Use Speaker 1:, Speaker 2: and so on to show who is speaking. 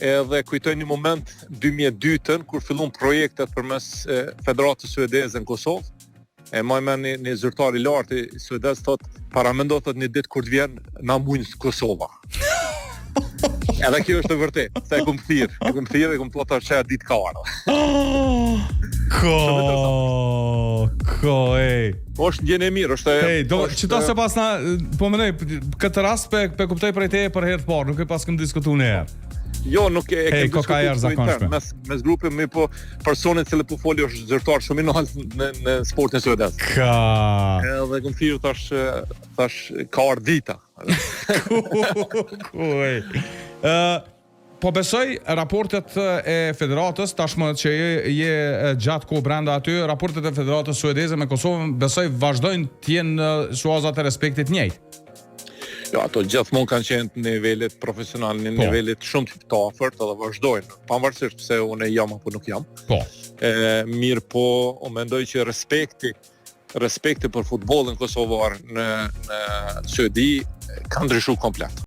Speaker 1: edhe kujtoj një moment 2002 kur fillon projektet përmes Federatës Suedeze në Kosovë. E më një zyrtar i lartë i Suedez thot, paramendo thot një ditë kur të vjen na mujnë Kosova. Edhe kjo është e vërtet, se e kum thirr, thotë çfarë ditë ka ardhur. Është ndjenë mirë, është
Speaker 2: çdo se pas na po mendoj këtë rast pe kuptoj prej teje për herë të parë, nuk e pas këm diskutuar një herë.
Speaker 1: Jo, nuk e kemi
Speaker 2: diskutuar
Speaker 1: mes grupit, me po personit që po foli është zyrtar shumë i nalt në sportin suedez. Edhe kum thirr tash ka ardhur dita.
Speaker 2: Po besoj raportet e federatës, tashmë që je gjatë kohë brenda aty, raportet e federatës suedeze me Kosovën, besoj vazhdojnë të jenë shuazat e respektit njëjtë.
Speaker 1: Jo, ato gjithmonë kanë qenë në nivelet profesionale, në nivelet shumë të afërt edhe vazhdojnë, pavarësisht pse unë jam apo nuk jam. Mirë po, unë mendoj që respekti për futbollin kosovar në Suedi ka ndryshuar komplet.